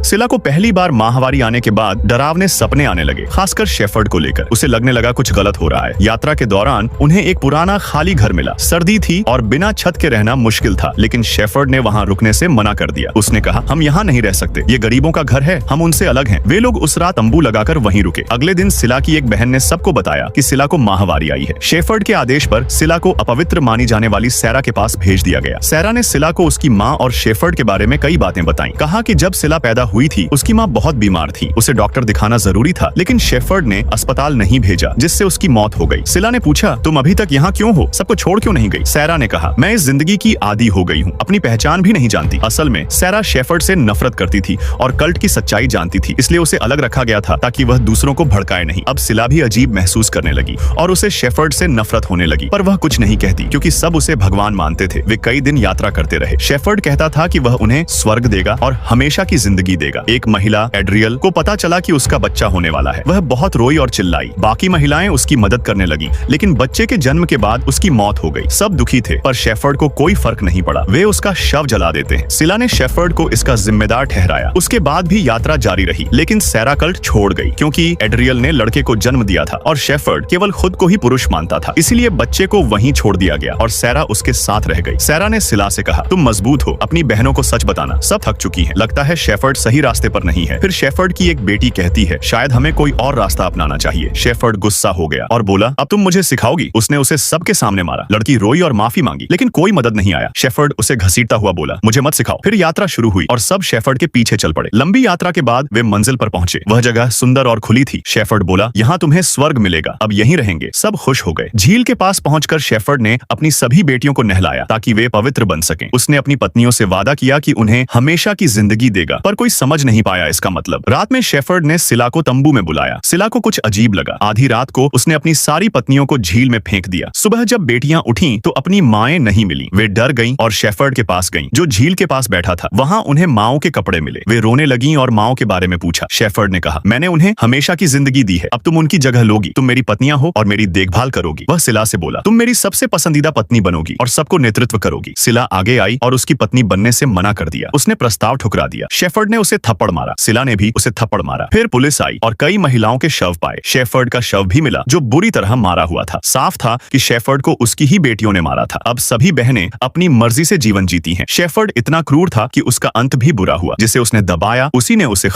सिला को पहली बार माहवारी आने के बाद डरावने सपने आने लगे, खासकर शेफर्ड को लेकर। उसे लगने लगा कुछ गलत हो रहा है। यात्रा के दौरान उन्हें एक पुराना खाली घर मिला। सर्दी थी और बिना छत के रहना मुश्किल था, लेकिन शेफर्ड ने वहाँ रुकने से मना कर दिया। उसने कहा, हम यहाँ नहीं रह सकते, ये गरीबों का घर है, हम उनसे अलग हैं। वे लोग उस रात तंबू लगाकर वहीं रुके। अगले दिन सिला की एक बहन ने सबको बताया कि सिला को माहवारी आई है। शेफर्ड के आदेश पर सिला को अपवित्र मानी जाने वाली सैरा के पास भेज दिया गया। सैरा ने सिला को उसकी माँ और शेफर्ड के बारे में कई बातें बताई। कहा कि जब सिला पैदा हुई थी उसकी माँ बहुत बीमार थी, उसे डॉक्टर दिखाना जरूरी था, लेकिन शेफर्ड ने अस्पताल नहीं भेजा, जिससे उसकी मौत हो गई। सिला ने पूछा, तुम अभी तक यहाँ क्यों हो, सबको छोड़ क्यों नहीं गई? सैरा ने कहा, मैं इस जिंदगी की आदी हो गई हूँ, अपनी पहचान भी नहीं जानती। असल में सैरा शेफर्ड से नफरत करती थी और कल्ट की सच्चाई जानती थी, इसलिए उसे अलग रखा गया था ताकि वह दूसरों को भड़काए नहीं। अब सिला भी अजीब महसूस करने लगी और उसे शेफर्ड से नफरत होने लगी, पर वह कुछ नहीं कहती क्योंकि सब उसे भगवान मानते थे। वे कई दिन यात्रा करते रहे। शेफर्ड कहता था कि वह उन्हें स्वर्ग देगा और हमेशा की जिंदगी देगा। एक महिला एड्रियल को पता चला कि उसका बच्चा होने वाला है। वह बहुत रोई और चिल्लाई। बाकी महिलाएं उसकी मदद करने लगी, लेकिन बच्चे के जन्म के बाद उसकी मौत हो गई। सब दुखी थे, पर शेफर्ड को कोई फर्क नहीं पड़ा। वे उसका शव जला देते हैं। सिला ने शेफर्ड को इसका जिम्मेदार ठहराया। उसके बाद भी यात्रा जारी रही, लेकिन सैरा कल्ट छोड़ गई क्योंकि एड्रियल ने लड़के को जन्म दिया था और शेफर्ड केवल खुद को ही पुरुष मानता था, इसीलिए बच्चे को वहीं छोड़ दिया गया और सैरा उसके साथ रह गई। सैरा ने सिला से कहा, तुम मजबूत हो, अपनी बहनों को सच बताना, सब थक चुकी हैं। लगता है शेफर्ड सही रास्ते पर नहीं है। फिर शेफर्ड की एक बेटी कहती है, शायद हमें कोई और रास्ता अपनाना चाहिए। शेफर्ड गुस्सा हो गया और बोला, अब तुम मुझे सिखाओगी? उसने उसे सबके सामने मारा। लड़की रोई और माफी मांगी, लेकिन कोई मदद नहीं आया। शेफर्ड उसे घसीटता हुआ बोला, मुझे मत सिखाओ। फिर यात्रा शुरू हुई और सब शेफर्ड के पीछे चल पड़े। लंबी यात्रा के बाद वे मंजिल पर पहुंचे। वह जगह सुंदर और खुली थी। शेफर्ड बोला, यहाँ तुम्हें स्वर्ग मिलेगा, अब यहीं रहेंगे। सब खुश हो गए। झील के पास पहुंचकर शेफर्ड ने अपनी सभी बेटियों को नहलाया ताकि वे पवित्र बन सकें। उसने अपनी पत्नियों से वादा किया कि उन्हें हमेशा की जिंदगी देगा, पर कोई समझ नहीं पाया इसका मतलब। रात में शेफर्ड ने सिला को तंबू में बुलाया। सिला को कुछ अजीब लगा। आधी रात को उसने अपनी सारी पत्नियों को झील में फेंक दिया। सुबह जब बेटियां उठीं तो अपनी माएं नहीं मिली। वे डर गईं और शेफर्ड के पास गईं, जो झील के पास बैठा था। वहां उन्हें माओं के कपड़े मिले। वे रोने लगीं और माओं के बारे में पूछा। शेफर्ड ने कहा, मैंने उन्हें हमेशा की जिंदगी दी है, अब तुम उनकी जगह लोगी। तुम मेरी पत्नियां हो और मेरी देखभाल करोगी। वह सिला से बोला, तुम मेरी सबसे पसंदीदा पत्नी बनोगी और सबको नेतृत्व करोगी। सिला आगे आई और उसकी पत्नी बनने से मना कर दिया। उसने प्रस्ताव ठुकरा दिया। शेफर्ड ने उसे थप्पड़ मारा। सिला ने भी उसे थप्पड़ मारा। फिर पुलिस आई और कई महिलाओं के शव पाए। शेफर्ड का शव भी मिला, जो बुरी तरह मारा हुआ था। साफ था कि शेफर्ड को उसकी ही बेटियों ने मारा था। अब सभी बहनें अपनी मर्जी से जीवन जीती हैं। शेफर्ड इतना क्रूर था कि उसका अंत भी बुरा हुआ। जिसे उसने दबाया, उसी ने उसे